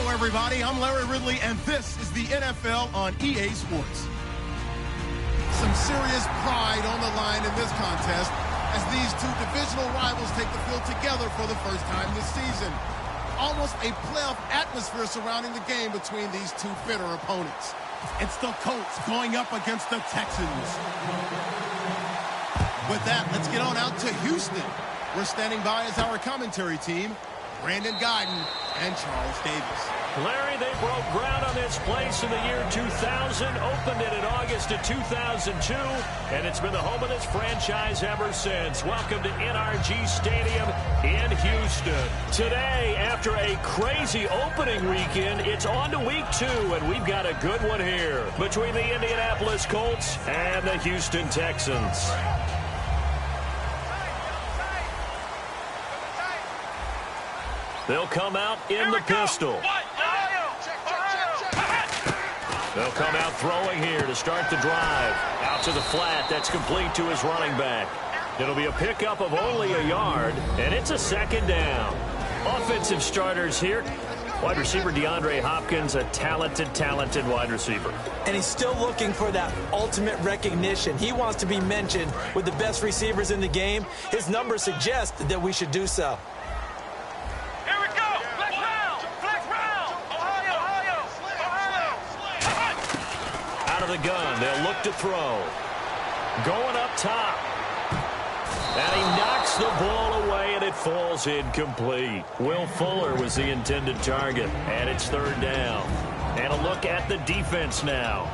Hello, everybody. I'm Larry Ridley, and this is the NFL on EA Sports. Some serious pride on the line in this contest as these two divisional rivals take the field together for the first time this season. Almost a playoff atmosphere surrounding the game between these two bitter opponents. It's the Colts going up against the Texans. With that, let's get on out to Houston. We're standing by as our commentary team, Brandon Guyton and Charles Davis. Larry, they broke ground on this place in the year 2000, opened it in August of 2002, and it's been the home of this franchise ever since. Welcome to NRG Stadium in Houston. Today, after a crazy opening weekend, it's on to week 2, and we've got a good one here between the Indianapolis Colts and the Houston Texans. They'll come out in the pistol. They'll come out throwing here to start the drive. Out to the flat. That's complete to his running back. It'll be a pickup of only a yard, and it's a second down. Offensive starters here. Wide receiver DeAndre Hopkins, a talented wide receiver. And he's still looking for that ultimate recognition. He wants to be mentioned with the best receivers in the game. His numbers suggest that we should do so. The gun. They'll look to throw. Going up top. And he knocks the ball away, and it falls incomplete. Will Fuller was the intended target, and it's third down. And a look at the defense now.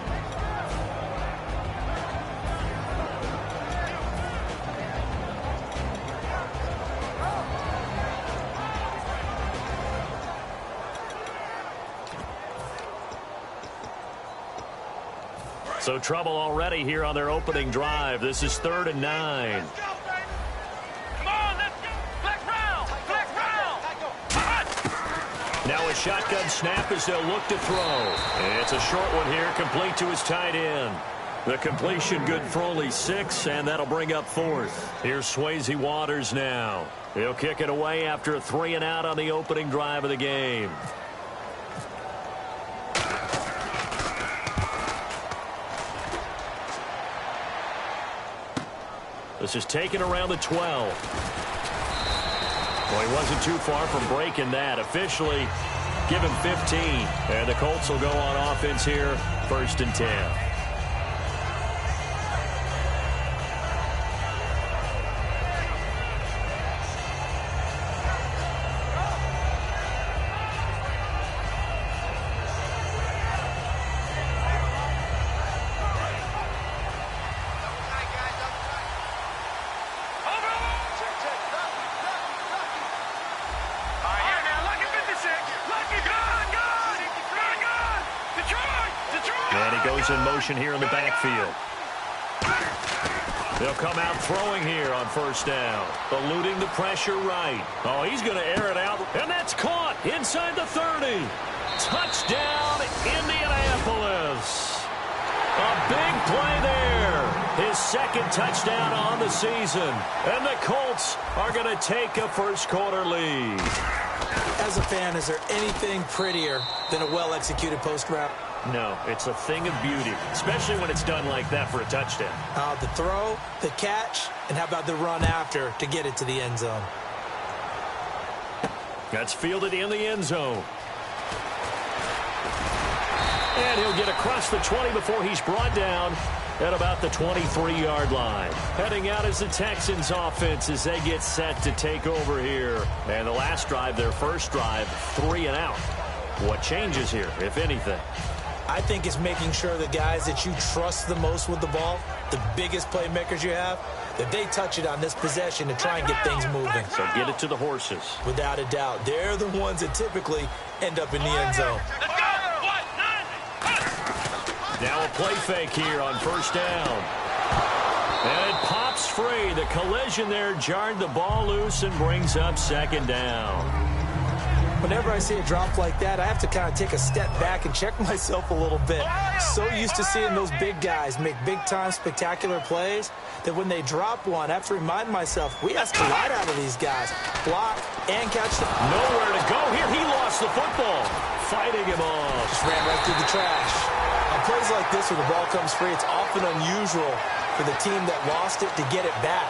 So trouble already here on their opening drive. This is 3rd and 9. Come on, let's go. Flex round. Now a shotgun snap as they'll look to throw. And it's a short one here, complete to his tight end. The completion good for only 6, and that'll bring up 4th. Here's Swayze Waters now. He'll kick it away after a 3 and out on the opening drive of the game. This is taken around the 12. Well, he wasn't too far from breaking that. Officially, give him 15. And the Colts will go on offense here, 1st and 10. In motion here in the backfield. They'll come out throwing here on 1st down. Eluding the pressure right. Oh, he's going to air it out. And that's caught inside the 30. Touchdown, Indianapolis. A big play there. His 2nd touchdown on the season. And the Colts are going to take a first-quarter lead. As a fan, is there anything prettier than a well-executed post route? No, it's a thing of beauty, especially when it's done like that for a touchdown. The throw, the catch, and how about the run after to get it to the end zone? That's fielded in the end zone. And he'll get across the 20 before he's brought down at about the 23-yard line. Heading out is the Texans offense as they get set to take over here. And the last drive, their first drive, 3 and out. What changes here, if anything? I think it's making sure the guys that you trust the most with the ball, the biggest playmakers you have, that they touch it on this possession to try and get things moving. So get it to the horses. Without a doubt. They're the ones that typically end up in the end zone. Now a play fake here on 1st down. And it pops free. The collision there jarred the ball loose and brings up 2nd down. Whenever I see a drop like that, I have to kind of take a step back and check myself a little bit. So used to seeing those big guys make big-time spectacular plays that when they drop one, I have to remind myself, we ask a lot out of these guys. Block and catch the... Nowhere to go here. He lost lost the football. Fighting him off. Just ran right through the trash. On plays like this where the ball comes free, it's often unusual for the team that lost it to get it back.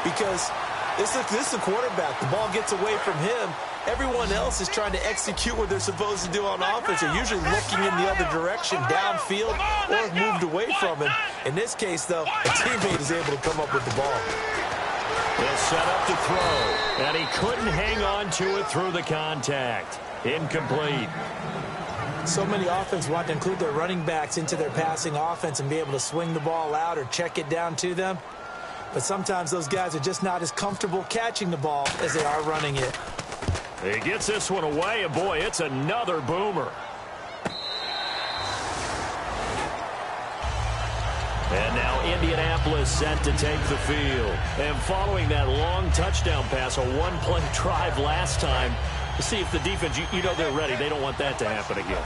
Because this is the quarterback. The ball gets away from him. Everyone else is trying to execute what they're supposed to do on offense. They're usually looking in the other direction, downfield, or have moved away from him. In this case, though, a teammate is able to come up with the ball. He'll set up to throw, and he couldn't hang on to it through the contact. Incomplete. So many offenses want to include their running backs into their passing offense and be able to swing the ball out or check it down to them. But sometimes those guys are just not as comfortable catching the ball as they are running it. He gets this one away, and boy, it's another boomer. And now Indianapolis set to take the field. And following that long touchdown pass, a one-play drive last time, to see if the defense, you know they're ready. They don't want that to happen again.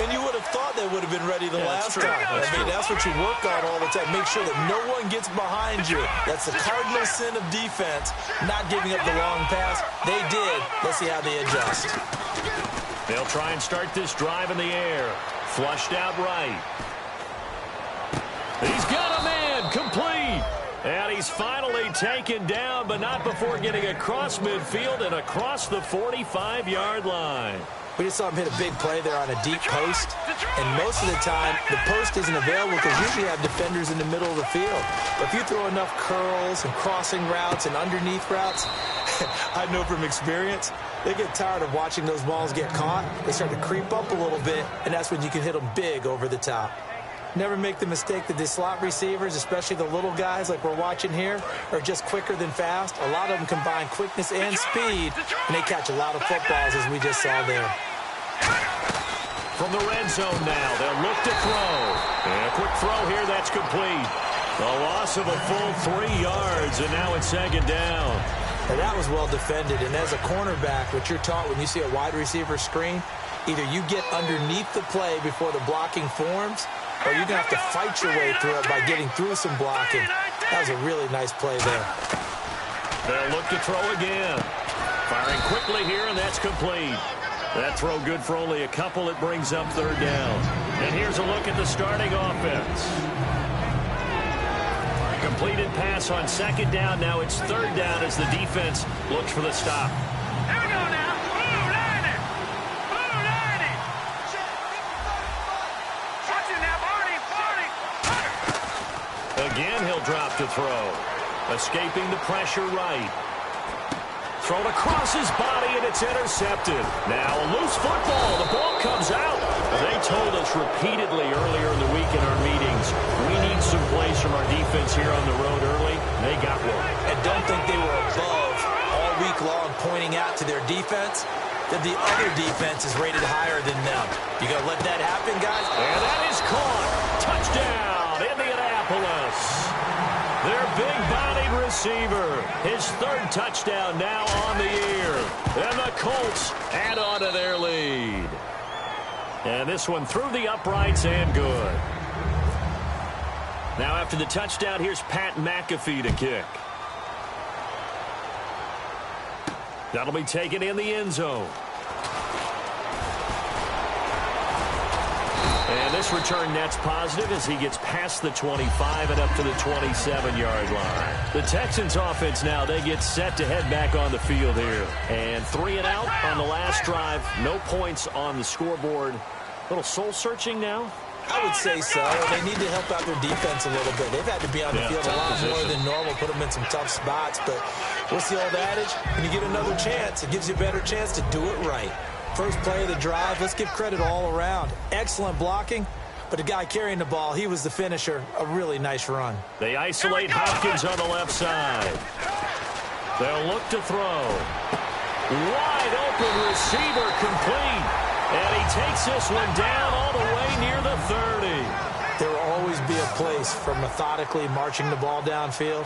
And you would have thought they would have been ready the last time. That's what you work on all the time. Make sure that no one gets behind you. That's the cardinal sin of defense, not giving up the long pass. They did. Let's see how they adjust. They'll try and start this drive in the air. Flushed out right. He's got a man, complete. And he's finally taken down, but not before getting across midfield and across the 45-yard line. We just saw him hit a big play there on a deep post. And most of the time, the post isn't available because you usually have defenders in the middle of the field. But if you throw enough curls and crossing routes and underneath routes, I know from experience, they get tired of watching those balls get caught. They start to creep up a little bit, and that's when you can hit them big over the top. Never make the mistake that the slot receivers, especially the little guys like we're watching here, are just quicker than fast. A lot of them combine quickness and speed, and they catch a lot of footballs, as we just saw there. From the red zone now, they'll look to throw. And a quick throw here, that's complete. A loss of a full 3 yards, and now it's second down. And that was well defended, and as a cornerback, what you're taught when you see a wide receiver screen, either you get underneath the play before the blocking forms, or you're going to have to fight your way through it by getting through some blocking. That was a really nice play there. They'll look to throw again. Firing quickly here, and that's complete. That throw good for only a couple. It brings up third down. And here's a look at the starting offense. Completed pass on second down. Now it's third down as the defense looks for the stop. Here we go now. Again, he'll drop to throw. Escaping the pressure right. Thrown across his body, and it's intercepted. Now a loose football. The ball comes out. They told us repeatedly earlier in the week in our meetings, we need some plays from our defense here on the road early. They got one. And don't think they were above all week long pointing out to their defense that the other defense is rated higher than them. You got to let that happen, guys? And that is caught. Touchdown, Indianapolis. Their big-bodied receiver. His third touchdown now on the year. And the Colts add on to their lead. And this one through the uprights and good. Now after the touchdown, here's Pat McAfee to kick. That'll be taken in the end zone. And this return net's positive as he gets past the 25 and up to the 27-yard line. The Texans offense now, they get set to head back on the field here. And 3 and out on the last drive. No points on the scoreboard. A little soul-searching now? I would say so. They need to help out their defense a little bit. They've had to be on the field a lot more than normal, put them in some tough spots. But what's the old adage? When you get another chance, it gives you a better chance to do it right. First play of the drive, let's give credit all around. Excellent blocking, but the guy carrying the ball, he was the finisher. A really nice run. They isolate Hopkins on the left side. They'll look to throw. Wide open receiver complete. And he takes this one down all the way near the 30. There will always be a place for methodically marching the ball downfield.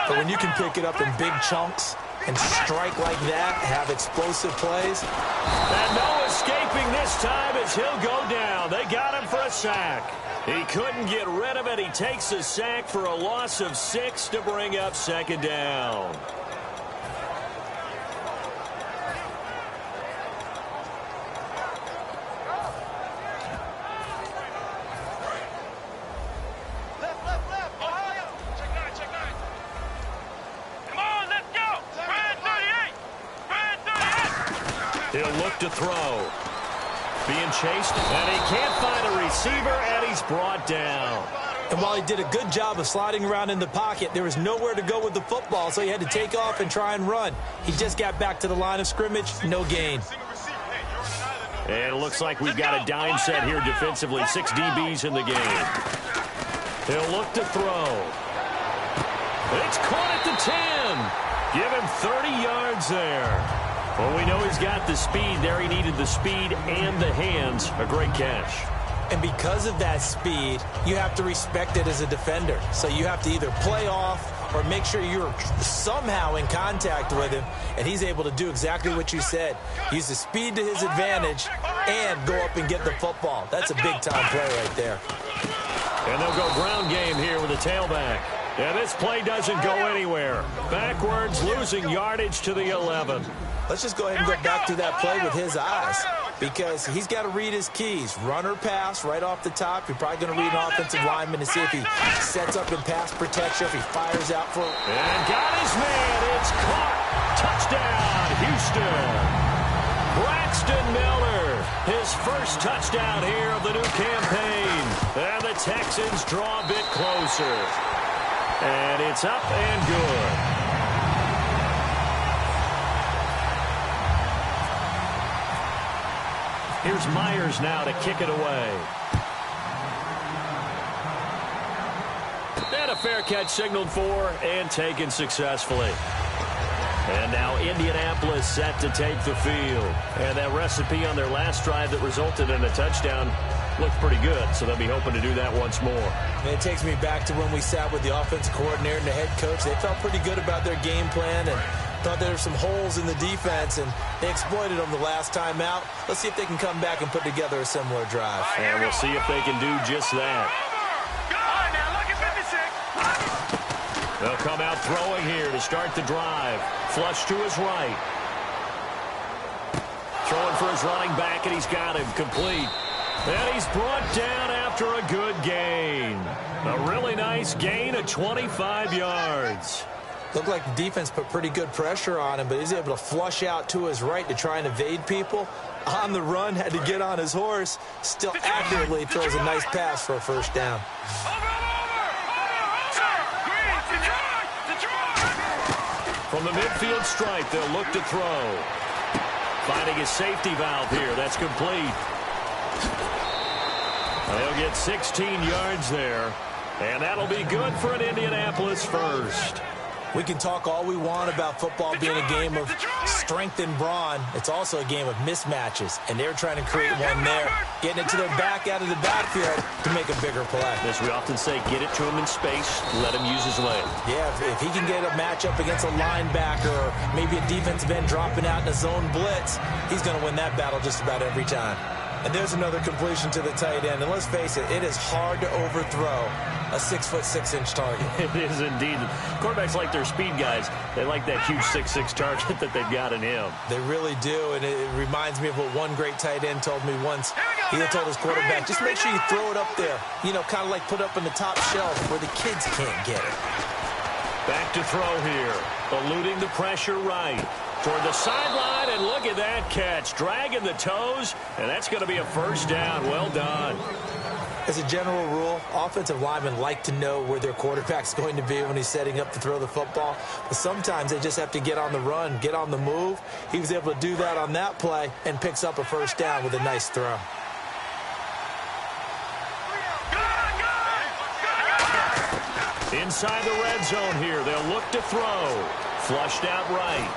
But when you can pick it up in big chunks and strike like that, have explosive plays. And no escaping this time as he'll go down. They got him for a sack. He couldn't get rid of it. He takes a sack for a loss of 6 to bring up second down. look to throw. Being chased, and he can't find a receiver, and he's brought down. And while he did a good job of sliding around in the pocket, there was nowhere to go with the football, so he had to take off and try and run. He just got back to the line of scrimmage, no gain. And it looks like we've got a dime set here defensively. 6 DBs in the game. He'll look to throw. It's caught at the 10. Give him 30 yards there. Well, we know he's got the speed there. He needed the speed and the hands. A great catch. And because of that speed, you have to respect it as a defender. So you have to either play off or make sure you're somehow in contact with him, and he's able to do exactly what you said. Use the speed to his advantage and go up and get the football. That's a big-time play right there. And they'll go ground game here with a tailback. And this play doesn't go anywhere. Backwards, losing yardage to the 11. Let's just go ahead and go back to that play with his eyes, because he's got to read his keys. Run or pass right off the top. You're probably going to read an offensive lineman to see if he sets up in pass protection, if he fires out for it. And got his man. It's caught. Touchdown, Houston. Braxton Miller, his first touchdown here of the new campaign. And the Texans draw a bit closer. And it's up and good. Here's Myers now to kick it away. And a fair catch signaled for and taken successfully. And now Indianapolis set to take the field. And that recipe on their last drive that resulted in a touchdown looked pretty good, so they'll be hoping to do that once more. And it takes me back to when we sat with the offensive coordinator and the head coach. They felt pretty good about their game plan and thought there were some holes in the defense, and they exploited them the last time out. Let's see if they can come back and put together a similar drive. And we'll see if they can do just that. They'll come out throwing here to start the drive. Flush to his right. Throwing for his running back, and he's got him complete. And he's brought down after a good gain. A really nice gain of 25 yards. Looked like the defense put pretty good pressure on him, but he's able to flush out to his right to try and evade people. On the run, had to get on his horse. Still accurately throws a nice pass for a first down. From the midfield stripe, they'll look to throw. Finding his safety valve here. That's complete. They'll get 16 yards there. And that'll be good for an Indianapolis first. We can talk all we want about football being a game of strength and brawn. It's also a game of mismatches, and they're trying to create one there, getting it to their back out of the backfield to make a bigger play. As we often say, get it to him in space, let him use his leg. Yeah, if he can get a matchup against a linebacker or maybe a defensive end dropping out in a zone blitz, he's going to win that battle just about every time. And there's another completion to the tight end. And let's face it, it is hard to overthrow a 6'6" target. It is indeed. Quarterbacks like their speed guys. They like that huge 6'6" target that they've got in him. They really do. And it reminds me of what one great tight end told me once. He had told his quarterback, just make sure you throw it up there. You know, kind of like put it up on the top shelf where the kids can't get it. Back to throw here. Eluding the pressure right. Toward the sideline, and look at that catch. Dragging the toes, and that's going to be a first down. Well done. As a general rule, offensive linemen like to know where their quarterback's going to be when he's setting up to throw the football. But sometimes they just have to get on the run, get on the move. He was able to do that on that play and picks up a first down with a nice throw. Inside the red zone here, they'll look to throw. Flushed out right.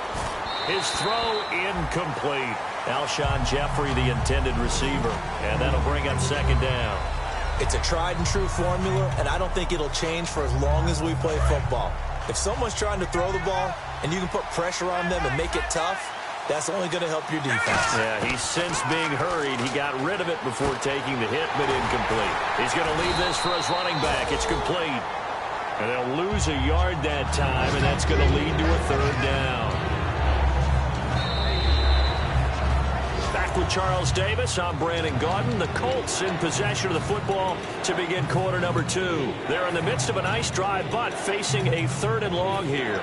His throw incomplete. Alshon Jeffrey, the intended receiver. And that'll bring up second down. It's a tried-and-true formula, and I don't think it'll change for as long as we play football. If someone's trying to throw the ball and you can put pressure on them and make it tough, that's only going to help your defense. Yeah, he's since being hurried. He got rid of it before taking the hit, but incomplete. He's going to leave this for his running back. It's complete. And they'll lose a yard that time, and that's going to lead to a third down. Back with Charles Davis, I'm Brandon Gaudin. The Colts in possession of the football to begin quarter number 2. They're in the midst of a nice drive, but facing a 3rd and long here.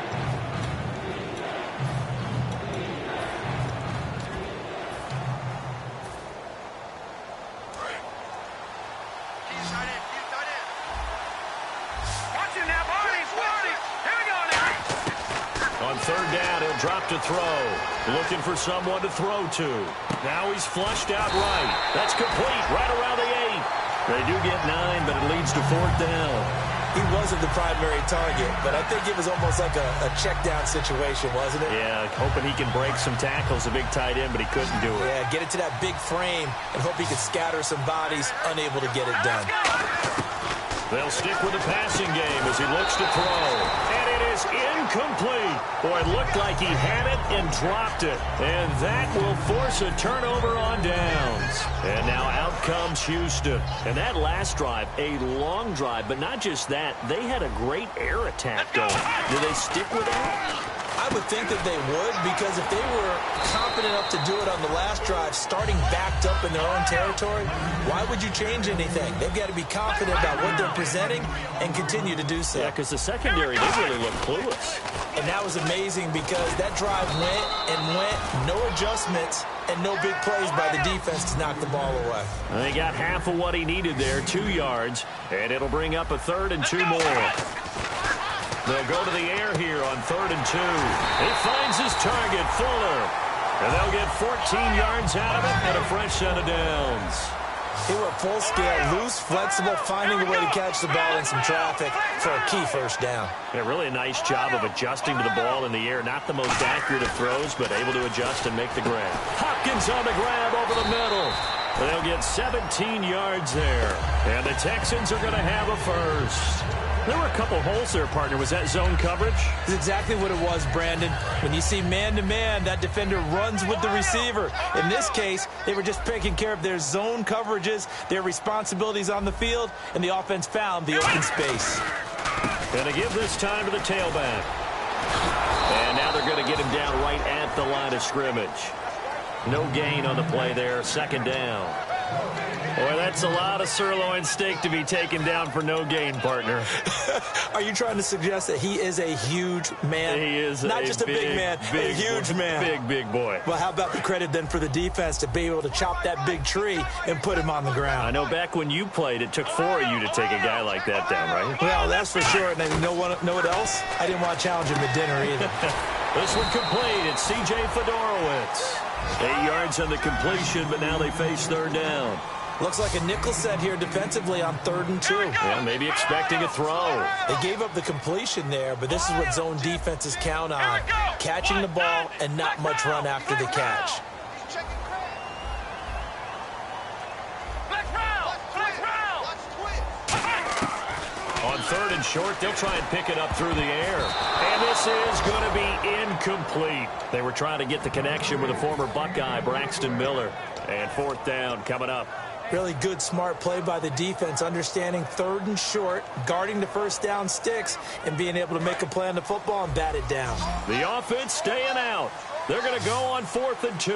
He'll drop to throw. Looking for someone to throw to. Now he's flushed out right. That's complete right around the 8. They do get 9, but it leads to 4th down. He wasn't the primary target, but I think it was almost like a check down situation, wasn't it? Yeah, hoping he can break some tackles, a big tight end, but he couldn't do it. Yeah, get it to that big frame and hope he could scatter some bodies, unable to get it done. They'll stick with the passing game as he looks to throw. And it is incomplete. Boy, it looked like he had it and dropped it. And that will force a turnover on downs. And now out comes Houston. And that last drive, a long drive, but not just that. They had a great air attack going. Do they stick with that? I would think that they would, because if they were confident enough to do it on the last drive, starting backed up in their own territory, why would you change anything? They've got to be confident about what they're presenting and continue to do so. Yeah, because the secondary, they really look clueless. And that was amazing because that drive went and went, no adjustments, and no big plays by the defense to knock the ball away. They got half of what he needed there, 2 yards, and it'll bring up a 3rd and 2 more. They'll go to the air here on 3rd and 2. He finds his target, Fuller. And they'll get 14 yards out of it and a fresh set of downs. They were full scale, loose, flexible, finding a way to catch the ball in some traffic for a key first down. Yeah, really a nice job of adjusting to the ball in the air. Not the most accurate of throws, but able to adjust and make the grab. Hopkins on the grab over the middle. They'll get 17 yards there. And the Texans are going to have a first. There were a couple holes there, partner. Was that zone coverage? That's exactly what it was, Brandon. When you see man-to-man, that defender runs with the receiver. In this case, they were just taking care of their zone coverages, their responsibilities on the field, and the offense found the open space. Going to give this time to the tailback. And now they're going to get him down right at the line of scrimmage. No gain on the play there, 2nd down. Boy, that's a lot of sirloin steak to be taken down for no gain, partner. Are you trying to suggest that he is a huge man? He is not just a big man, a huge man. Big boy. Well, how about the credit then for the defense to be able to chop that big tree and put him on the ground? I know back when you played, it took 4 of you to take a guy like that down, right? Well, that's for sure. And you know what else? I didn't want to challenge him at dinner either. This one complete. It's C.J. Fedorowicz. 8 yards on the completion, but now they face 3rd down. Looks like a nickel set here defensively on 3rd and 2. Yeah, maybe expecting a throw. They gave up the completion there, but this is what zone defenses count on. Catching the ball and not much run after the catch. On 3rd and short, they'll try and pick it up through the air. And this is going to be incomplete. They were trying to get the connection with a former Buckeye, Braxton Miller. And 4th down coming up. Really good, smart play by the defense, understanding 3rd and short, guarding the first down sticks, and being able to make a play on the football and bat it down. The offense staying out. They're going to go on 4th and 2.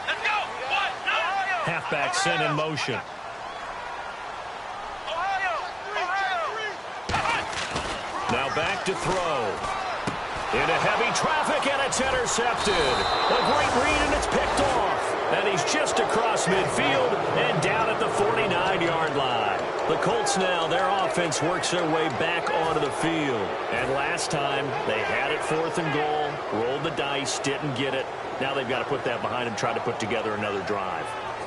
Let's go! Halfback sent in motion. Now back to throw. Into heavy traffic, and it's intercepted. A great read, and it's picked off. And he's just across midfield and down at the 49-yard line. The Colts now, their offense works their way back onto the field. And last time, they had it 4th and goal, rolled the dice, didn't get it. Now they've got to put that behind them, try to put together another drive.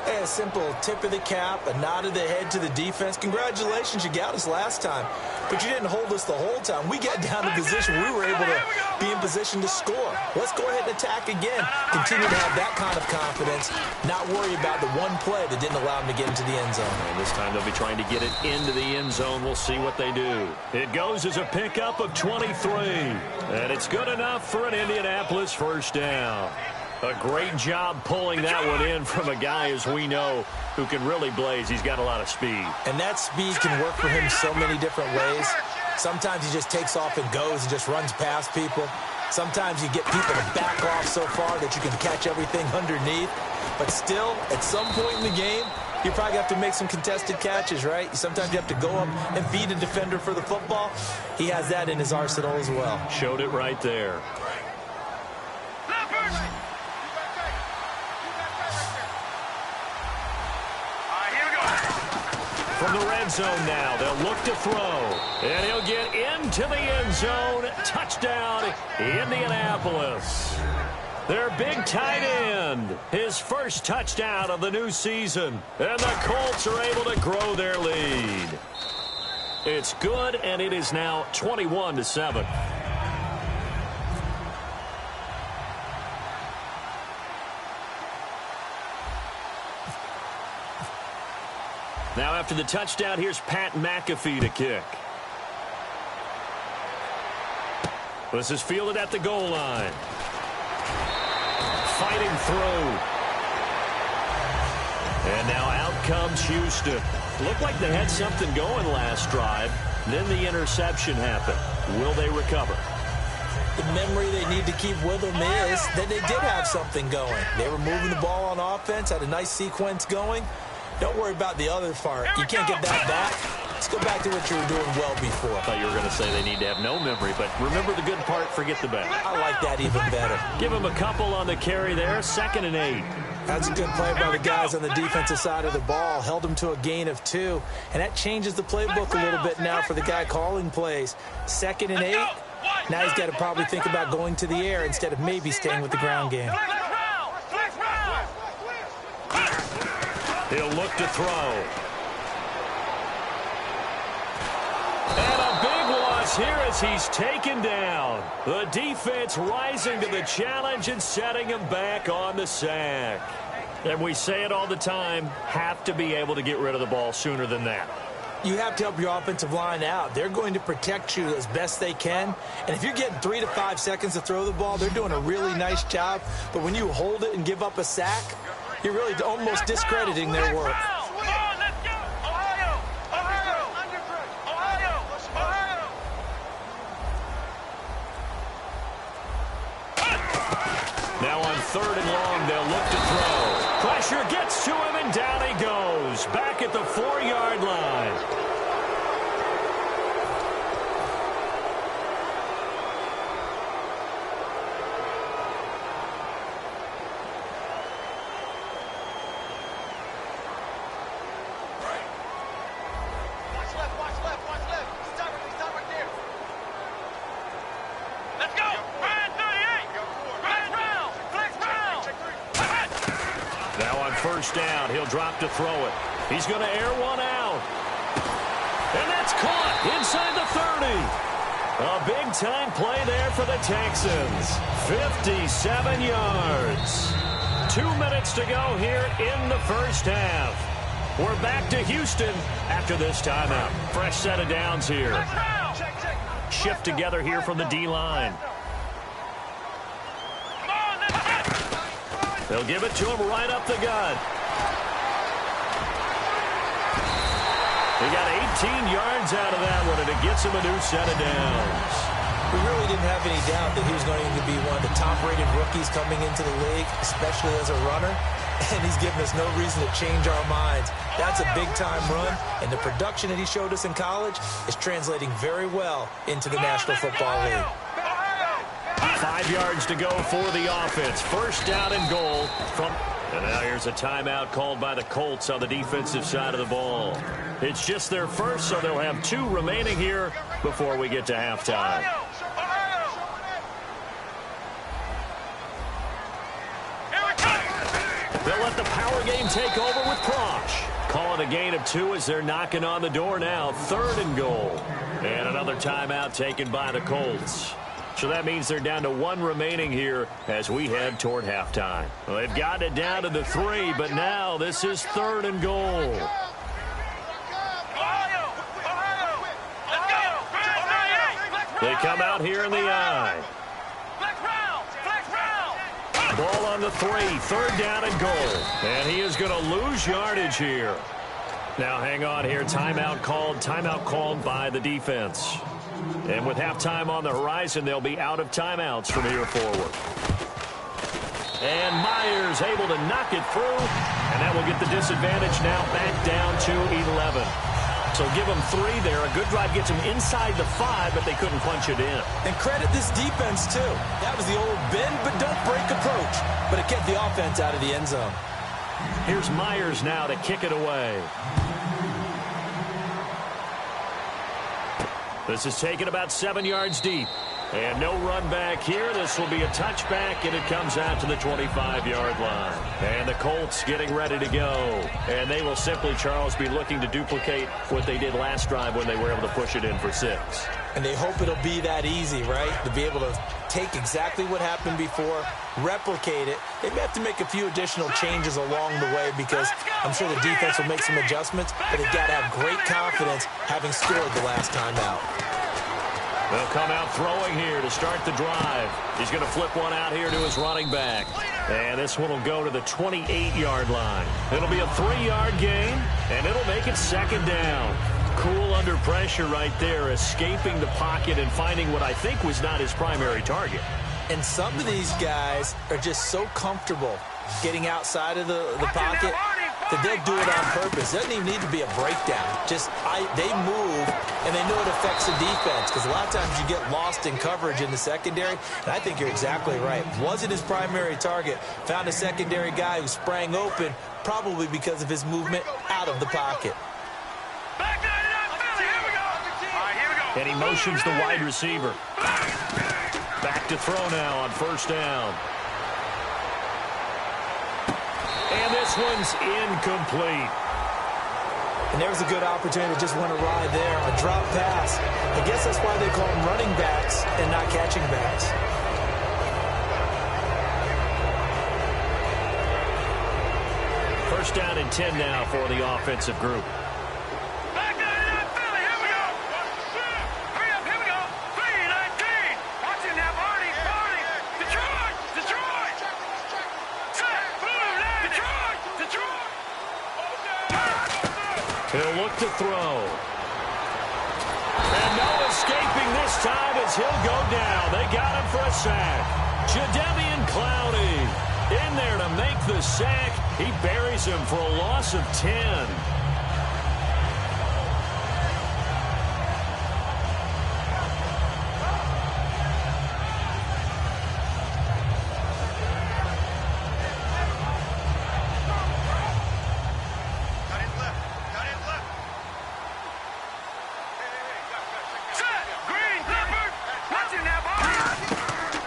A simple tip of the cap, a nod of the head to the defense. Congratulations, you got us last time. But you didn't hold us the whole time. We got down to position. We were able to be in position to score. Let's go ahead and attack again. Continue to have that kind of confidence. Not worry about the one play that didn't allow them to get into the end zone. And this time they'll be trying to get it into the end zone. We'll see what they do. It goes as a pickup of 23. And it's good enough for an Indianapolis first down. A great job pulling that one in from a guy, as we know, who can really blaze. He's got a lot of speed. And that speed can work for him so many different ways. Sometimes he just takes off and goes and just runs past people. Sometimes you get people to back off so far that you can catch everything underneath. But still, at some point in the game, you probably have to make some contested catches, right? Sometimes you have to go up and beat a defender for the football. He has that in his arsenal as well. Showed it right there. from the red zone now. They'll look to throw. And he'll get into the end zone. Touchdown, Indianapolis. Their big tight end, his first touchdown of the new season. And the Colts are able to grow their lead. It's good, and it is now 21-7. Now after the touchdown, here's Pat McAfee to kick. This is fielded at the goal line. Fighting through. And now out comes Houston. Looked like they had something going last drive. Then the interception happened. Will they recover? The memory they need to keep with them is that they did have something going. They were moving the ball on offense, had a nice sequence going. Don't worry about the other part. You can't get that back. Let's go back to what you were doing well before. I thought you were going to say they need to have no memory, but remember the good part, forget the bad. I like that even better. Give him a couple on the carry there, 2nd and 8. That's a good play by the guys on the defensive side of the ball. Held them to a gain of 2, and that changes the playbook a little bit now for the guy calling plays. 2nd and 8. Now he's got to probably think about going to the air instead of maybe staying with the ground game. He'll look to throw. And a big loss here as he's taken down. The defense rising to the challenge and setting him back on the sack. And we say it all the time, have to be able to get rid of the ball sooner than that. You have to help your offensive line out. They're going to protect you as best they can. And if you're getting 3 to 5 seconds to throw the ball, they're doing a really nice job. But when you hold it and give up a sack, you're really almost discrediting their work. Now on 3rd and long, they'll look to throw. Pressure gets to him, and down he goes. Back at the 4-yard line. First down, he'll drop to throw it. He's going to air one out. And that's caught inside the 30. A big-time play there for the Texans. 57 yards. 2 minutes to go here in the first half. We're back to Houston after this timeout. Fresh set of downs here. Shift together here from the D-line. They'll give it to him right up the gut. He got 18 yards out of that one, and it gets him a new set of downs. We really didn't have any doubt that he was going to be one of the top-rated rookies coming into the league, especially as a runner. And he's given us no reason to change our minds. That's a big-time run, and the production that he showed us in college is translating very well into the National Football League. 5 yards to go for the offense. First down and goal from... And now here's a timeout called by the Colts on the defensive side of the ball. It's just their first, so they'll have 2 remaining here before we get to halftime. They'll let the power game take over with Prosh. Calling a gain of 2 as they're knocking on the door now. 3rd and goal. And another timeout taken by the Colts. So that means they're down to 1 remaining here as we head toward halftime. Well, they've gotten it down to the 3, but now this is 3rd and goal. They come out here in the I. Ball on the 3, 3rd down and goal. And he is going to lose yardage here. Now hang on here, timeout called by the defense. And with halftime on the horizon, they'll be out of timeouts from here forward. And Myers able to knock it through, and that will get the disadvantage now back down to 11. So give them 3 there. A good drive gets them inside the 5, but they couldn't punch it in. And credit this defense, too. That was the old bend but don't break approach, but it kept the offense out of the end zone. Here's Myers now to kick it away. This is taken about 7 yards deep. And no run back here. This will be a touchback, and it comes out to the 25-yard line. And the Colts getting ready to go. And they will simply, Charles, be looking to duplicate what they did last drive when they were able to push it in for 6. And they hope it'll be that easy, right? To be able to take exactly what happened before, replicate it. They may have to make a few additional changes along the way because I'm sure the defense will make some adjustments, but they've got to have great confidence having scored the last time out. They'll come out throwing here to start the drive. He's going to flip one out here to his running back. And this one will go to the 28-yard line. It'll be a 3-yard gain, and it'll make it 2nd down. Cool under pressure right there, escaping the pocket and finding what I think was not his primary target. And some of these guys are just so comfortable getting outside of the pocket that they'll do it on purpose. It doesn't even need to be a breakdown. They move, and they know it affects the defense because a lot of times you get lost in coverage in the secondary, and I think you're exactly right. Wasn't his primary target. Found a secondary guy who sprang open, probably because of his movement out of the pocket. And he motions the wide receiver. Back to throw now on 1st down. And this one's incomplete. And there was a good opportunity to just went awry there. A drop pass. I guess that's why they call them running backs and not catching backs. First down and 10 now for the offensive group. He'll look to throw. And no escaping this time as he'll go down. They got him for a sack. Jadeveon Clowney in there to make the sack. He buries him for a loss of 10.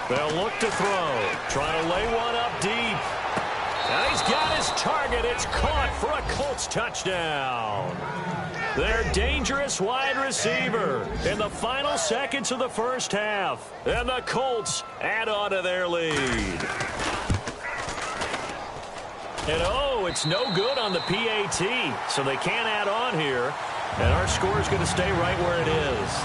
They'll look to throw. Trying to lay one up deep. And he's got his target. It's caught for a Colts touchdown. Their dangerous wide receiver in the final seconds of the first half. And the Colts add on to their lead. And it's no good on the PAT. So they can't add on here. And our score is going to stay right where it is.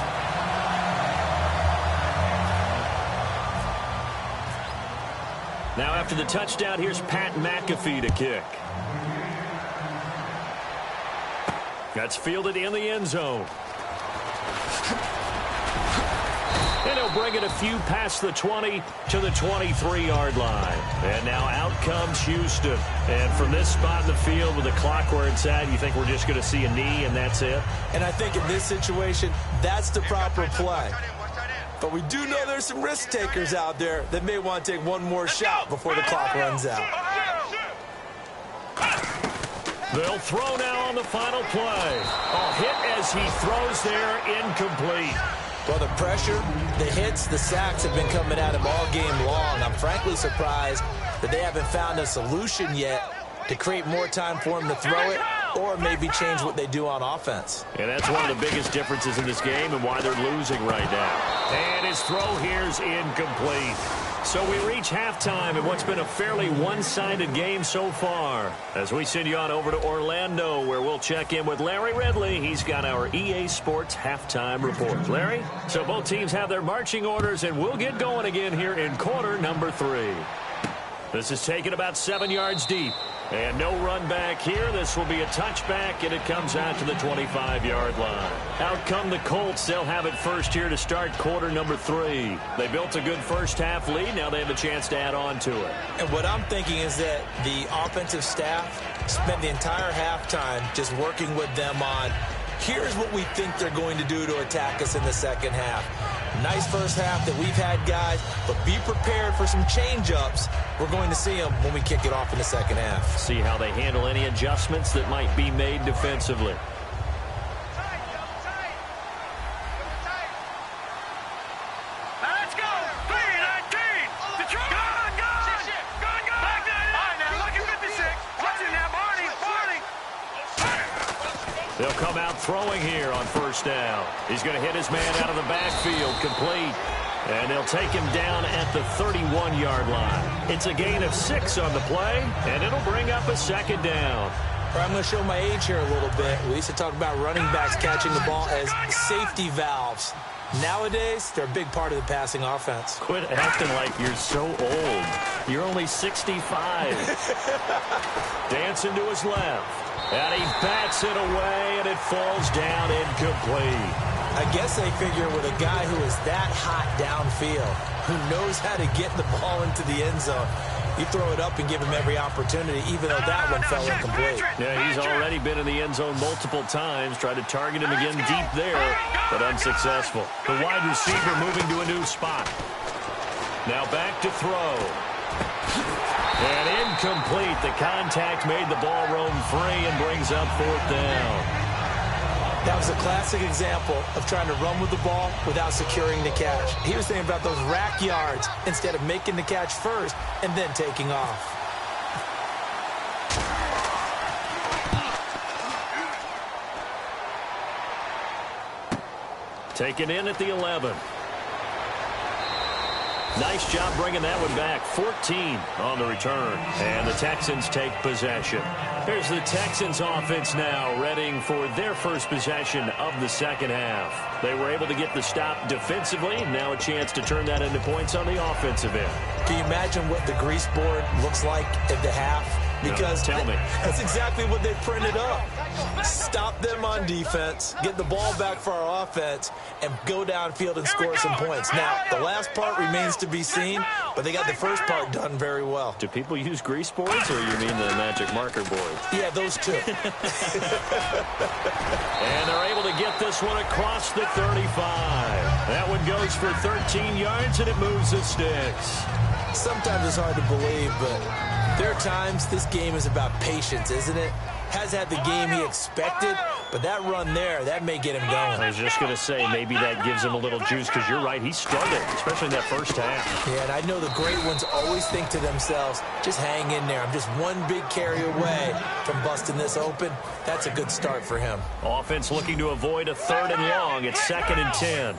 Now after the touchdown, here's Pat McAfee to kick. That's fielded in the end zone. And he'll bring it a few past the 20 to the 23-yard line. And now out comes Houston. And from this spot in the field with the clock where it's at, you think we're just going to see a knee and that's it? And I think in this situation, that's the proper play. But we do know there's some risk takers out there that may want to take one more shot before the clock runs out. They'll throw now on the final play. A hit as he throws there, incomplete. Well, the pressure, the hits, the sacks have been coming at him all game long. I'm frankly surprised that they haven't found a solution yet to create more time for him to throw it or maybe change what they do on offense. And that's one of the biggest differences in this game and why they're losing right now. And his throw here's incomplete. So we reach halftime in what's been a fairly one-sided game so far. As we send you on over to Orlando, where we'll check in with Larry Ridley. He's got our EA Sports halftime report. Larry? So both teams have their marching orders, and we'll get going again here in quarter number 3. This is taken about 7 yards deep. And no run back here. This will be a touchback, and it comes out to the 25-yard line. Out come the Colts. They'll have it first here to start quarter number 3. They built a good first-half lead. Now they have a chance to add on to it. And what I'm thinking is that the offensive staff spent the entire halftime just working with them on, here's what we think they're going to do to attack us in the second half. Nice first half that we've had, guys, but be prepared for some change-ups. We're going to see them when we kick it off in the second half. See how they handle any adjustments that might be made defensively. They'll come out throwing here on first down. He's going to hit his man out of the backfield, complete. And they'll take him down at the 31-yard line. It's a gain of 6 on the play, and it'll bring up a second down. I'm going to show my age here a little bit. We used to talk about running backs catching the ball as safety valves. Nowadays, they're a big part of the passing offense. Quit acting like you're so old. You're only 65. Dancing to his left. And he bats it away, and it falls down incomplete. I guess they figure with a guy who is that hot downfield, who knows how to get the ball into the end zone, you throw it up and give him every opportunity, even though that one fell incomplete. Yeah, he's already been in the end zone multiple times, tried to target him again deep there, but unsuccessful. The wide receiver moving to a new spot. Now back to throw. And incomplete. The contact made the ball roam free and brings up fourth down. That was a classic example of trying to run with the ball without securing the catch. He was thinking about those rack yards instead of making the catch first and then taking off. Taken in at the 11. Nice job bringing that one back. 14 on the return. And the Texans take possession. Here's the Texans offense now, readying for their first possession of the second half. They were able to get the stop defensively. Now a chance to turn that into points on the offensive end. Can you imagine what the grease board looks like at the half? Because tell me. That's exactly what they printed up. Stop them on defense, get the ball back for our offense, and go downfield and score some points. Now, the last part remains to be seen, but they got the first part done very well. Do people use grease boards, or you mean the magic marker board? Yeah, those two. And they're able to get this one across the 35. That one goes for 13 yards, and it moves the sticks. Sometimes it's hard to believe, but there are times this game is about patience, isn't it? Has had the game he expected, but that run there, that may get him going. I was just going to say, maybe that gives him a little juice, because you're right, he struggled, especially in that first half. Yeah, and I know the great ones always think to themselves, just hang in there. I'm just one big carry away from busting this open. That's a good start for him. Offense looking to avoid a 3rd and long. It's 2nd and 10.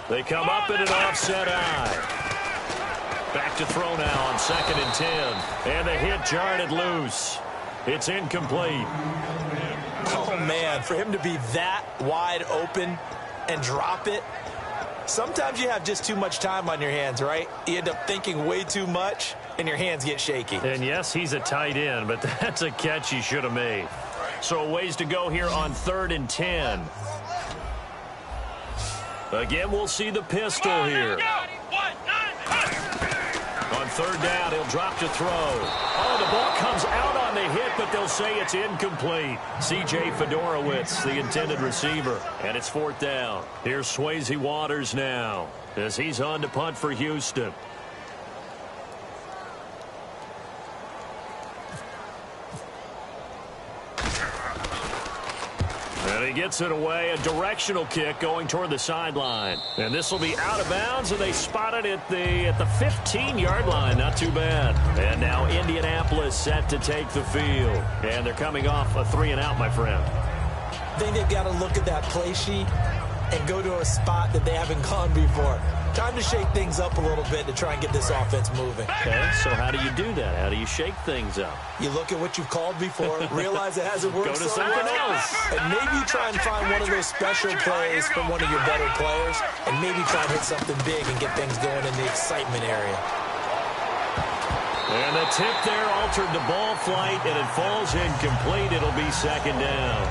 They come up in an offset eye. Back to throw now on 2nd and 10. And the hit jarred loose. It's incomplete. Oh, man, for him to be that wide open and drop it, sometimes you have just too much time on your hands, right? You end up thinking way too much, and your hands get shaky. And, yes, he's a tight end, but that's a catch he should have made. So a ways to go here on 3rd and 10. Again, we'll see the pistol here. On 3rd down, he'll drop to throw. Oh, the ball comes out on the hit, but they'll say it's incomplete. C.J. Fedorowicz, the intended receiver, and it's 4th down. Here's Swayze Waters now as he's on to punt for Houston. And he gets it away, a directional kick going toward the sideline. And this will be out of bounds, and they spot it at the 15-yard line. Not too bad. And now Indianapolis set to take the field. And they're coming off a 3-and-out, my friend. I think they've got to look at that play sheet and go to a spot that they haven't gone before. Time to shake things up a little bit to try and get this offense moving. Okay, so how do you do that? How do you shake things up? You look at what you've called before, realize it hasn't worked Go to so something well, else. and maybe you try and find one of those special plays from one of your better players, and maybe try and hit something big and get things going in the excitement area. And the tip there altered the ball flight, and it falls incomplete. It'll be 2nd down.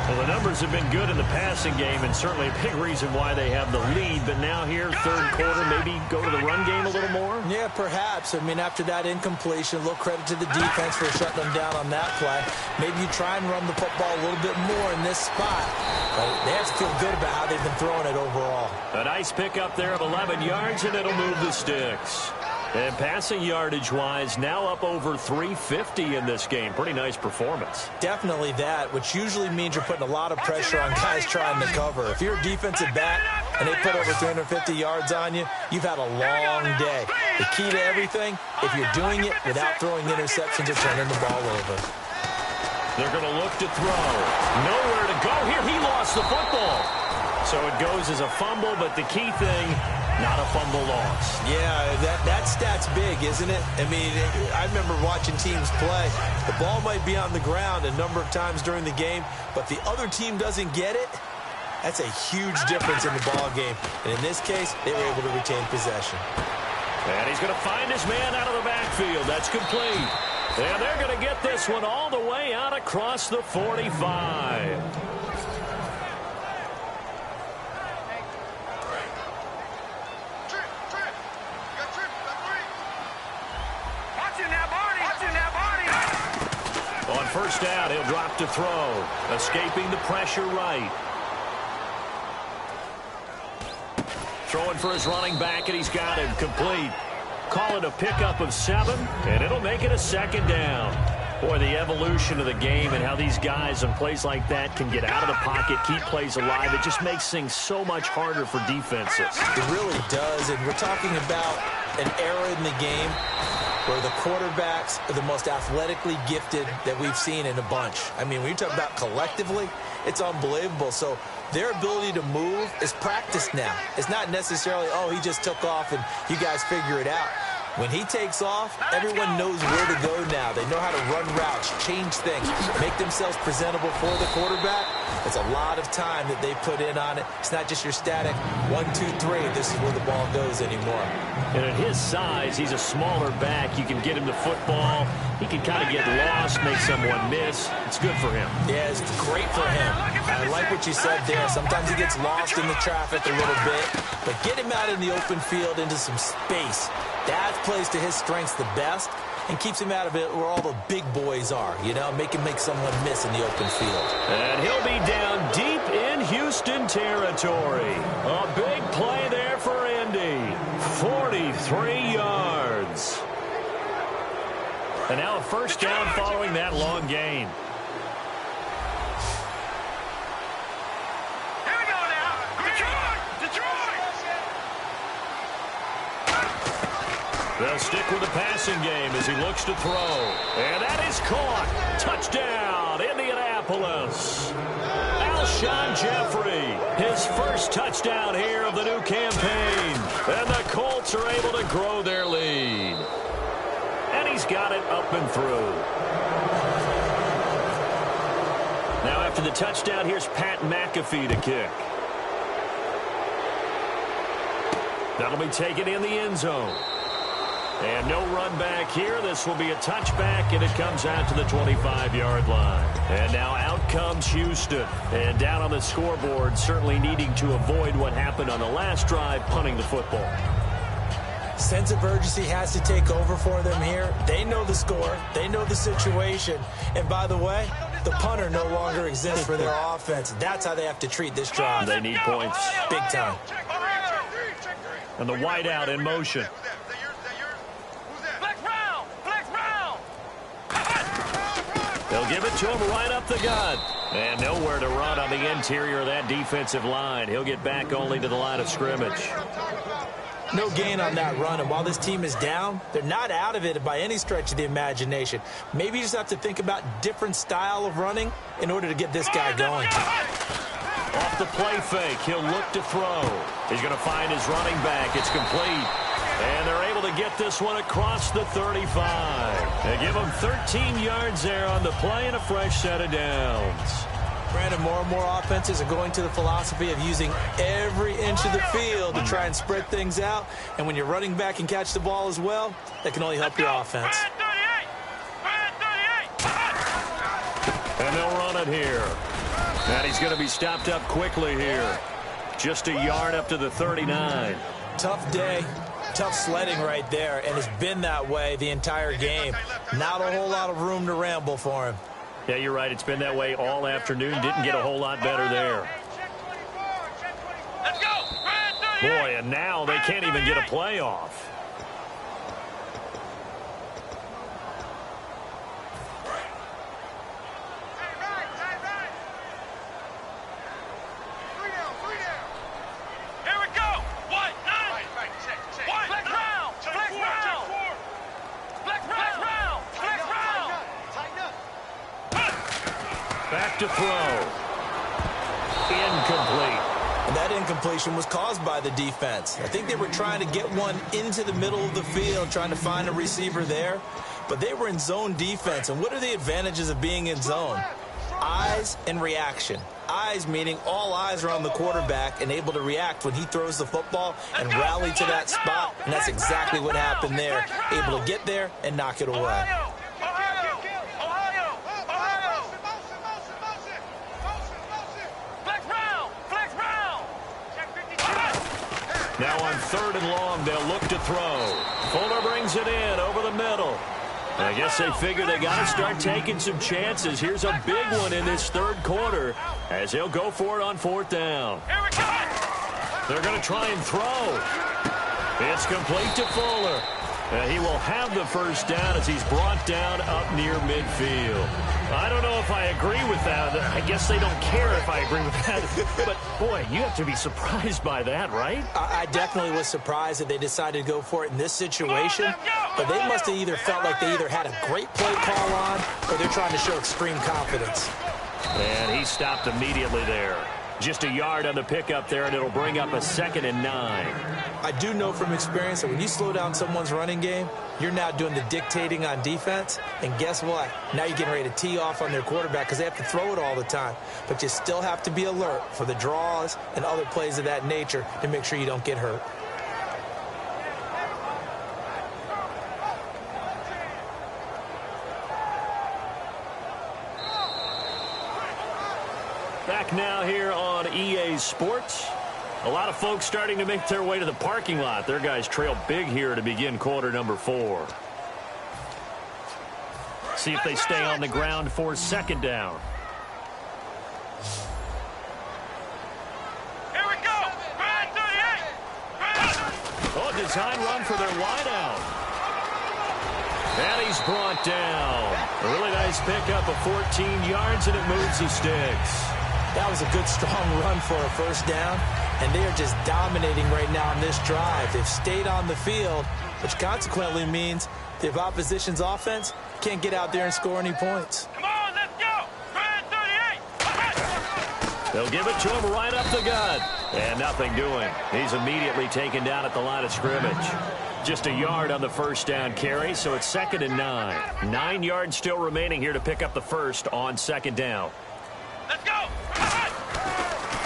Well, the numbers have been good in the passing game, and certainly a big reason why they have the lead. But now here, 3rd quarter, maybe go to the run game a little more? Yeah, perhaps. I mean, after that incompletion, a little credit to the defense for shutting them down on that play. Maybe you try and run the football a little bit more in this spot. But they have to feel good about how they've been throwing it overall. A nice pickup there of 11 yards, and it'll move the sticks. And passing yardage-wise, now up over 350 in this game. Pretty nice performance. Definitely that, which usually means you're putting a lot of pressure on guys trying to cover. If you're a defensive back and they put over 350 yards on you, you've had a long day. The key to everything, if you're doing it without throwing interceptions or turning the ball over. They're going to look to throw. Nowhere to go here. He lost the football. So it goes as a fumble, but the key thing, not a fumble loss. Yeah, that stat's big, isn't it? I mean, I remember watching teams play. The ball might be on the ground a number of times during the game, but the other team doesn't get it. That's a huge difference in the ball game. And in this case, they were able to retain possession. And he's going to find his man out of the backfield. That's complete. And they're going to get this one all the way out across the 45. On first down, he'll drop to throw. Escaping the pressure right. Throwing for his running back, and he's got him complete. Call it a pickup of 7, and it'll make it a second down. Boy, the evolution of the game and how these guys on plays like that can get out of the pocket, keep plays alive, it just makes things so much harder for defenses. It really does, and we're talking about an era in the game where the quarterbacks are the most athletically gifted that we've seen in a bunch. I mean, when you talk about collectively, it's unbelievable. So their ability to move is practiced now. It's not necessarily, oh, he just took off and you guys figure it out. When he takes off, everyone knows where to go now. They know how to run routes, change things, make themselves presentable for the quarterback. It's a lot of time that they put in on it. It's not just your static 1, 2, 3. This is where the ball goes anymore. And at his size, he's a smaller back. You can get him the football. He can kind of get lost, make someone miss. It's good for him. Yeah, it's great for him. I like what you said there. Sometimes he gets lost in the traffic a little bit, but get him out in the open field into some space. That plays to his strengths the best and keeps him out of it where all the big boys are, you know, make him make someone miss in the open field. And he'll be down deep in Houston territory. A big play there for Indy. 43 yards. And now a first down following that long gain. Here we go now. Detroit! They'll stick with the passing game as he looks to throw. And that is caught. Touchdown, Indianapolis. Alshon Jeffrey, his first touchdown here of the new campaign. And the Colts are able to grow their lead. And he's got it up and through. Now after the touchdown, here's Pat McAfee to kick. That'll be taken in the end zone. And no run back here. This will be a touchback, and it comes out to the 25-yard line. And now out comes Houston. And down on the scoreboard, certainly needing to avoid what happened on the last drive, punting the football. Sense of urgency has to take over for them here. They know the score. They know the situation. And by the way, the punter no longer exists for their offense. That's how they have to treat this drive. They need points. Big time. And the wideout in motion. They'll give it to him right up the gut. And nowhere to run on the interior of that defensive line. He'll get back only to the line of scrimmage. No gain on that run, and while this team is down, they're not out of it by any stretch of the imagination. Maybe you just have to think about different style of running in order to get this guy going. Off the play fake, he'll look to throw. He's going to find his running back. It's complete. And they're able to get this one across the 35. They give him 13 yards there on the play and a fresh set of downs. Brandon, more and more offenses are going to the philosophy of using every inch of the field to try and spread things out. And when you're running back and catch the ball as well, that can only help your offense. And they'll run it here. And he's going to be stopped up quickly here. Just a yard up to the 39. Tough day. Tough sledding right there, and it's been that way the entire game. Not a whole lot of room to ramble for him. Yeah, you're right. It's been that way all afternoon. Didn't get a whole lot better there. Let's go! Boy, and now they can't even get a play off. Back to throw. Incomplete. And that incompletion was caused by the defense. I think they were trying to get one into the middle of the field, trying to find a receiver there. But they were in zone defense. And what are the advantages of being in zone? Eyes and reaction. Eyes meaning all eyes are on the quarterback and able to react when he throws the football and rally to that spot. And that's exactly what happened there. Able to get there and knock it away. Now on 3rd and long, they'll look to throw. Fuller brings it in over the middle. I guess they figure they got to start taking some chances. Here's a big one in this 3rd quarter as they'll go for it on 4th down. They're going to try and throw. It's complete to Fuller. He will have the first down as he's brought down up near midfield. I don't know if I agree with that. I guess they don't care if I agree with that. But, boy, you have to be surprised by that, right? I definitely was surprised that they decided to go for it in this situation. But they must have either felt like they either had a great play call on or they're trying to show extreme confidence. And he stopped immediately there. Just a yard on the pickup there, and it'll bring up a 2nd and 9. I do know from experience that when you slow down someone's running game, you're now doing the dictating on defense. And guess what? Now you're getting ready to tee off on their quarterback because they have to throw it all the time. But you still have to be alert for the draws and other plays of that nature to make sure you don't get hurt. Back now here on EA Sports. A lot of folks starting to make their way to the parking lot. Their guys trail big here to begin quarter number 4. See if they stay on the ground for 2nd down. Here we go. Grind 38. Oh, design run for their wideout. And he's brought down. A really nice pickup of 14 yards, and it moves the sticks. That was a good, strong run for a first down, and they are just dominating right now in this drive. They've stayed on the field, which consequently means the opposition's offense can't get out there and score any points. Come on, let's go. Grind 38. They'll give it to him right up the gut. And nothing doing. He's immediately taken down at the line of scrimmage. Just a yard on the first down carry, so it's 2nd and 9. 9 yards still remaining here to pick up the first on 2nd down. Let's go.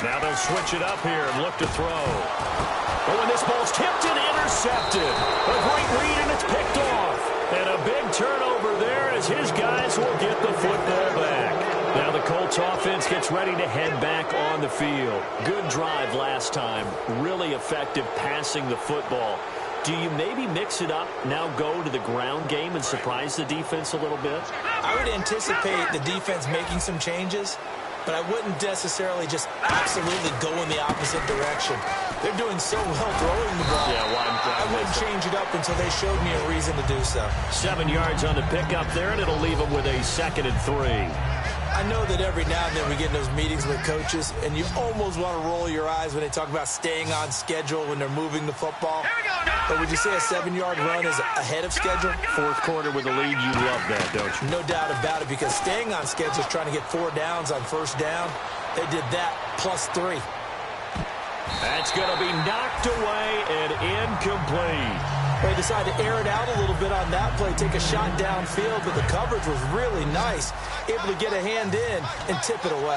Now they'll switch it up here and look to throw. Oh, and this ball's tipped and intercepted. A great read, and it's picked off. And a big turnover there as his guys will get the football back. Now the Colts offense gets ready to head back on the field. Good drive last time. Really effective passing the football. Do you maybe mix it up, now go to the ground game and surprise the defense a little bit? I would anticipate the defense making some changes, but I wouldn't necessarily just absolutely go in the opposite direction. They're doing so well throwing the ball. Yeah, I wouldn't change it up until they showed me a reason to do so. 7 yards on the pickup there, and it'll leave them with a 2nd and 3. I know that every now and then we get in those meetings with coaches, and you almost want to roll your eyes when they talk about staying on schedule when they're moving the football. But would you say a 7-yard run is ahead of schedule? 4th quarter with the lead, you love that, don't you? No doubt about it, because staying on schedule is trying to get 4 downs on first down. They did that plus 3. That's going to be knocked away and incomplete. They decided to air it out a little bit on that play, take a shot downfield, but the coverage was really nice. Able to get a hand in and tip it away. All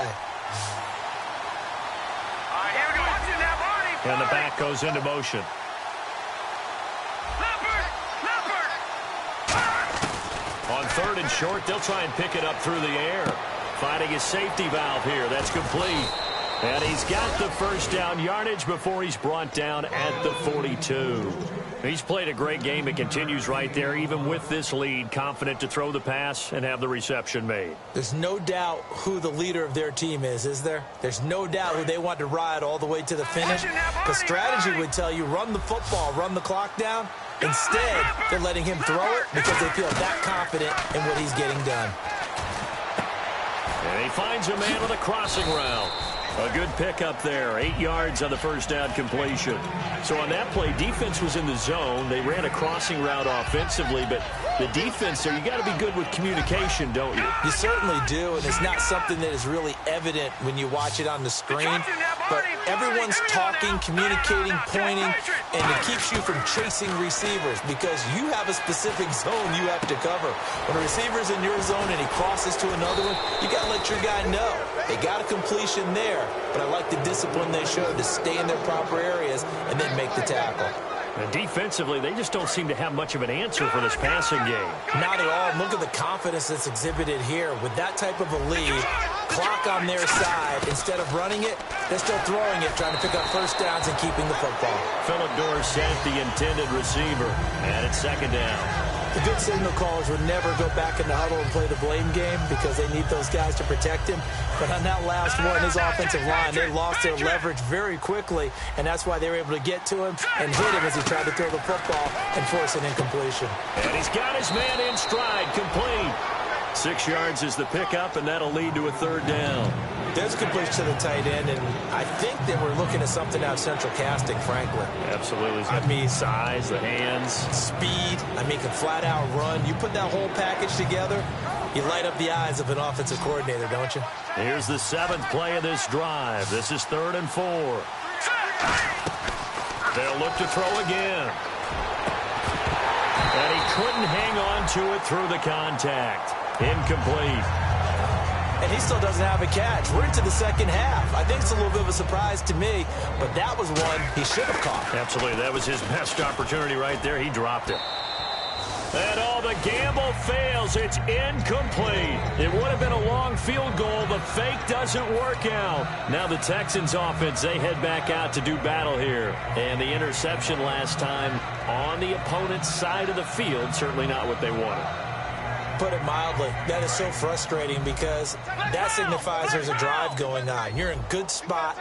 right, here we go. Watch it now, Barney. And the back goes into motion. On 3rd and short, they'll try and pick it up through the air. Finding his safety valve here. That's complete. And he's got the first down yardage before he's brought down at the 42. He's played a great game. It continues right there, even with this lead, confident to throw the pass and have the reception made. There's no doubt who the leader of their team is there? There's no doubt who they want to ride all the way to the finish. The strategy would tell you run the football, run the clock down. Instead, they're letting him throw it because they feel that confident in what he's getting done. And he finds a man with a crossing route. A good pickup there. 8 yards on the first down completion. So on that play, defense was in the zone. They ran a crossing route offensively, but the defense there, you got to be good with communication, don't you? You certainly do, and it's not something that is really evident when you watch it on the screen. But everyone's talking, communicating, pointing, and it keeps you from chasing receivers because you have a specific zone you have to cover. When a receiver's in your zone and he crosses to another one, you got to let your guy know. They got a completion there, but I like the discipline they showed to stay in their proper areas and then make the tackle. And defensively, they just don't seem to have much of an answer for this passing game. Not at all. Look at the confidence that's exhibited here. With that type of a lead, clock on their side, instead of running it, they're still throwing it, trying to pick up first downs and keeping the football. Phillip Dorsett, the intended receiver, and it's second down. The good signal callers would never go back in the huddle and play the blame game because they need those guys to protect him. But on that last one, his offensive line, they lost their leverage very quickly, and that's why they were able to get to him and hit him as he tried to throw the football and force an incompletion. And he's got his man in stride, complete. 6 yards is the pickup, and that'll lead to a third down. There's a completion to the tight end, and I think that we're looking at something out of central casting, frankly. Absolutely. I mean, size, the hands. Speed. I mean, can flat out run. You put that whole package together, you light up the eyes of an offensive coordinator, don't you? Here's the 7th play of this drive. This is 3rd and 4. They'll look to throw again. And he couldn't hang on to it through the contact. Incomplete. And he still doesn't have a catch. We're into the second half. I think it's a little bit of a surprise to me, but that was one he should have caught. Absolutely. That was his best opportunity right there. He dropped it. And all the gamble fails. It's incomplete. It would have been a long field goal. The fake doesn't work out. Now the Texans offense, they head back out to do battle here. And the interception last time on the opponent's side of the field, certainly not what they wanted. Put it mildly, that is so frustrating because that signifies there's a drive going on. You're in a good spot,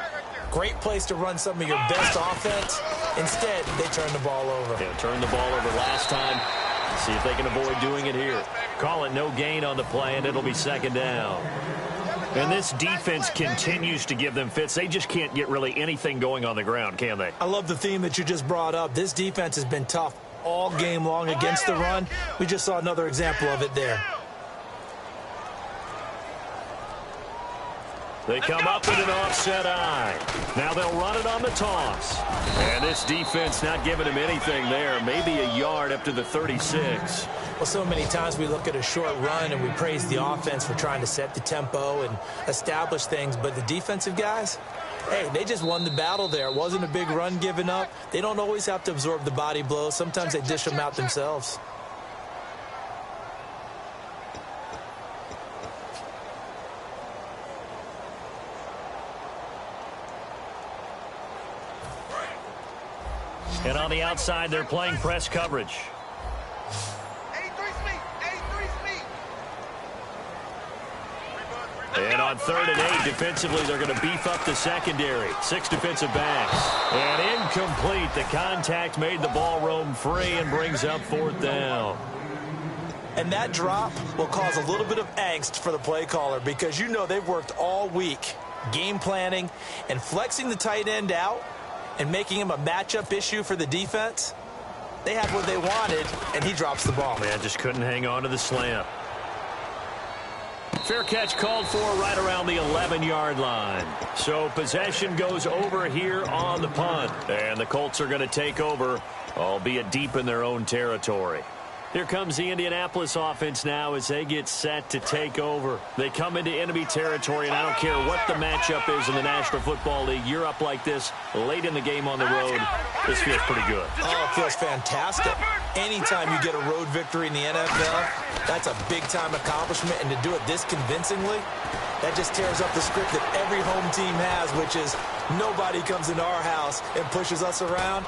great place to run some of your best offense. Instead, they turn the ball over. Yeah, turned the ball over last time. See if they can avoid doing it here. Call it no gain on the play, and it'll be second down. And this defense continues to give them fits. They just can't get really anything going on the ground, can they? I love the theme that you just brought up. This defense has been tough all game long against the run. We just saw another example of it there. They come up with an offset eye. Now they'll run it on the toss. And this defense not giving him anything there. Maybe a yard up to the 36. Well, so many times we look at a short run and we praise the offense for trying to set the tempo and establish things. But the defensive guys, hey, they just won the battle there. It wasn't a big run given up. They don't always have to absorb the body blows. Sometimes they dish them out themselves. And on the outside, they're playing press coverage. And on 3rd and 8, defensively, they're going to beef up the secondary. 6 defensive backs. And incomplete. The contact made the ball roam free and brings up 4th down. And that drop will cause a little bit of angst for the play caller because you know they've worked all week game planning and flexing the tight end out and making him a matchup issue for the defense. They had what they wanted, and he drops the ball. Man, just couldn't hang on to the slant. Fair catch called for right around the 11-yard line. So possession goes over here on the punt. And the Colts are going to take over, albeit deep in their own territory. Here comes the Indianapolis offense now as they get set to take over. They come into enemy territory, and I don't care what the matchup is in the National Football League. You're up like this late in the game on the road. This feels pretty good. Oh, it feels fantastic. Anytime you get a road victory in the NFL, that's a big-time accomplishment. And to do it this convincingly, that just tears up the script that every home team has, which is nobody comes into our house and pushes us around.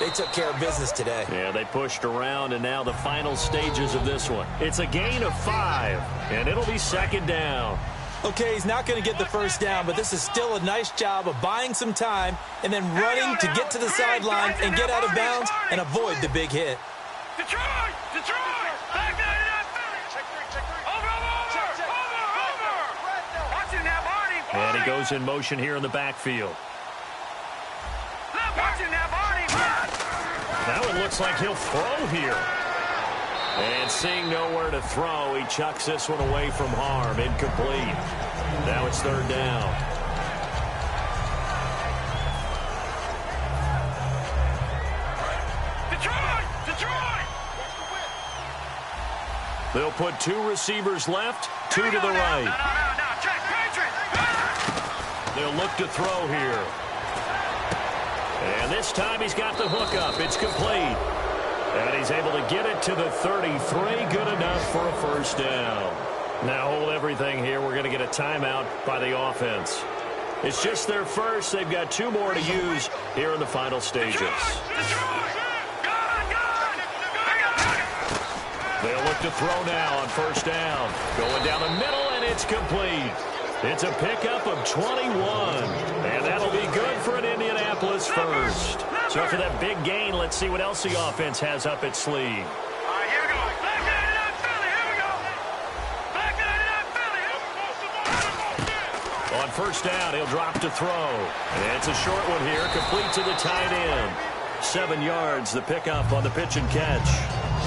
They took care of business today. Yeah, they pushed around, and now the final stages of this one. It's a gain of 5, and it'll be second down. Okay, he's not going to get the first down, but this is still a nice job of buying some time and then running to get to the sideline and get out of bounds and avoid the big hit. Detroit! Back there, over! Watching that body! And he goes in motion here in the backfield. Watching that body! Now it looks like he'll throw here. And seeing nowhere to throw, he chucks this one away from harm. Incomplete. Now it's third down. Detroit! They'll put 2 receivers left, 2 to the right. No, Jack Patriot! They'll look to throw here. And this time he's got the hook up. It's complete. And he's able to get it to the 33. Good enough for a first down. Now hold everything here. We're going to get a timeout by the offense. It's just their first. They've got 2 more to use here in the final stages. They'll look to throw now on first down. Going down the middle, and it's complete. It's a pickup of 21. And that'll be good for an Indianapolis first. So for that big gain, let's see what else the offense has up its sleeve. All right, here we go. Back to 99 Philly. Here we go. Back to 99 Philly. On first down, he'll drop to throw. And it's a short one here, complete to the tight end. 7 yards, the pickup on the pitch and catch.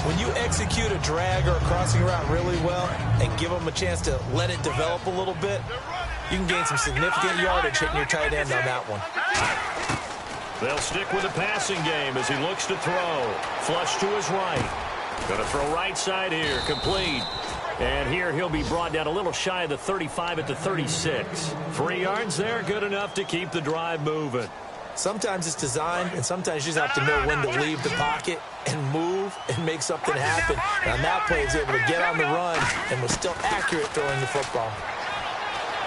When you execute a drag or a crossing route really well and give them a chance to let it develop a little bit, you can gain some significant yardage hitting your tight end on that one. They'll stick with the passing game as he looks to throw. Flush to his right. Going to throw right side here, complete. And here he'll be brought down a little shy of the 35 at the 36. 3 yards there, good enough to keep the drive moving. Sometimes it's designed, and sometimes you just have to know when to leave the pocket and move and make something happen. And on that play, he's able to get on the run and was still accurate throwing the football.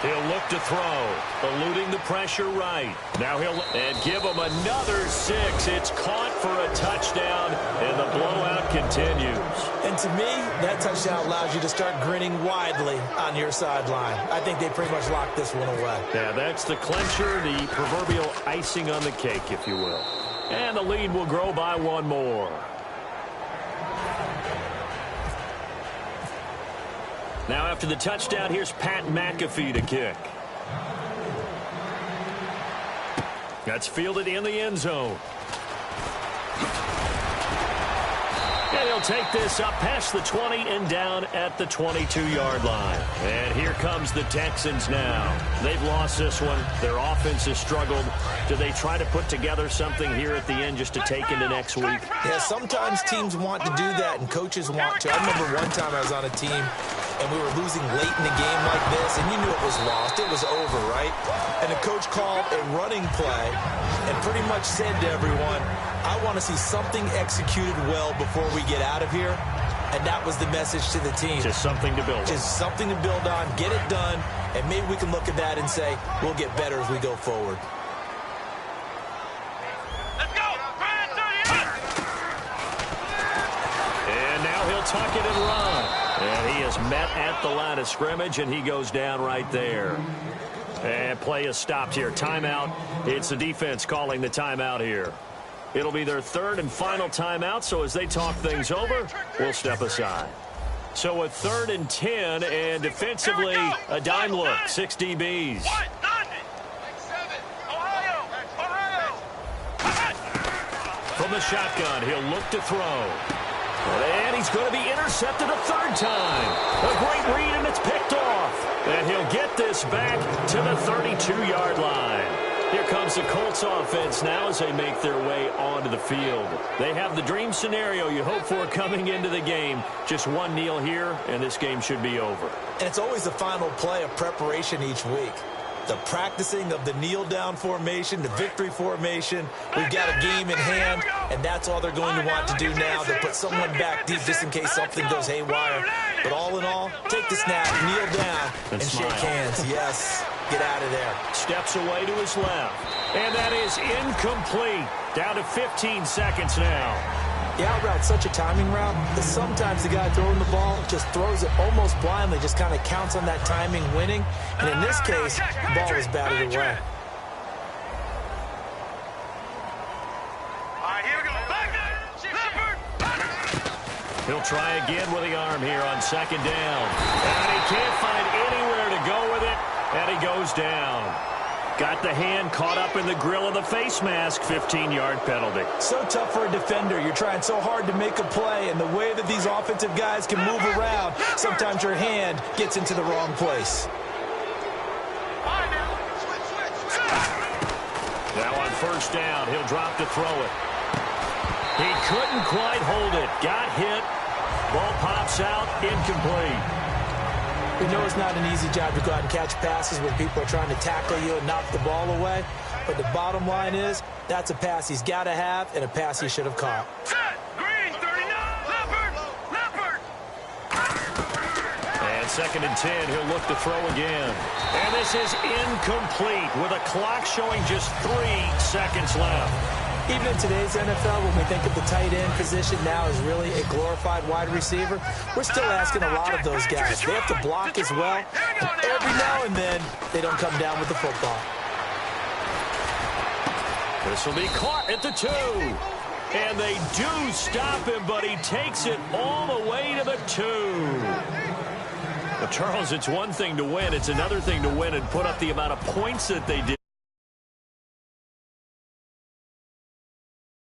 He'll look to throw, eluding the pressure right. Now he'll give him another 6. It's caught for a touchdown, and the blowout continues. And to me, that touchdown allows you to start grinning widely on your sideline. I think they pretty much locked this one away. Yeah, that's the clincher, the proverbial icing on the cake, if you will. And the lead will grow by 1 more. Now after the touchdown, here's Pat McAfee to kick. That's fielded in the end zone. And he'll take this up past the 20 and down at the 22-yard line. And here comes the Texans now. They've lost this one. Their offense has struggled. Do they try to put together something here at the end just to take into next week? Yeah, sometimes teams want to do that and coaches want to. I remember one time I was on a team and we were losing late in the game like this, and you knew it was lost. It was over, right? And the coach called a running play and pretty much said to everyone, I want to see something executed well before we get out of here. And that was the message to the team. Just something to build on. Just something to build on, get it done, and maybe we can look at that and say, we'll get better as we go forward. Let's go. And now he'll tuck it and run. And he is met at the line of scrimmage, and he goes down right there. And play is stopped here. Timeout. It's the defense calling the timeout here. It'll be their 3rd and final timeout, so as they talk things over, we'll step aside. So a 3rd and 10, and defensively, a dime look. 6 DBs. From the shotgun, he'll look to throw. And he's going to be intercepted a 3rd time. A great read, and it's picked off. And he'll get this back to the 32-yard line. Here comes the Colts offense now as they make their way onto the field. They have the dream scenario you hope for coming into the game. Just one kneel here, and this game should be over. And it's always the final play of preparation each week. The practicing of the kneel-down formation, the victory formation. We've got a game in hand, and that's all they're going to want to do now. They'll put someone back deep just in case something goes haywire. But all in all, take the snap, kneel down, and shake hands. Yes, get out of there. Steps away to his left. And that is incomplete. Down to 15 seconds now. The out route's such a timing route that sometimes the guy throwing the ball just throws it almost blindly, just kind of counts on that timing winning. And in this case, the ball was batted away. He'll try again with the arm here on 2nd down. And he can't find anywhere to go with it, and he goes down. Got the hand caught up in the grill of the face mask. 15-yard penalty. So tough for a defender. You're trying so hard to make a play, and the way that these offensive guys can move around, sometimes your hand gets into the wrong place. Now on first down, he'll drop to throw it. He couldn't quite hold it. Got hit. Ball pops out. Incomplete. We know it's not an easy job to go out and catch passes when people are trying to tackle you and knock the ball away. But the bottom line is, that's a pass he's got to have and a pass he should have caught. Set. Green, 39. Leopard. And 2nd and 10, he'll look to throw again. And this is incomplete with a clock showing just 3 seconds left. Even in today's NFL, when we think of the tight end position now as really a glorified wide receiver, we're still asking a lot of those guys. They have to block as well. And every now and then, they don't come down with the football. This will be caught at the 2. And they do stop him, but he takes it all the way to the 2. Well, Charles, it's one thing to win. It's another thing to win and put up the amount of points that they did.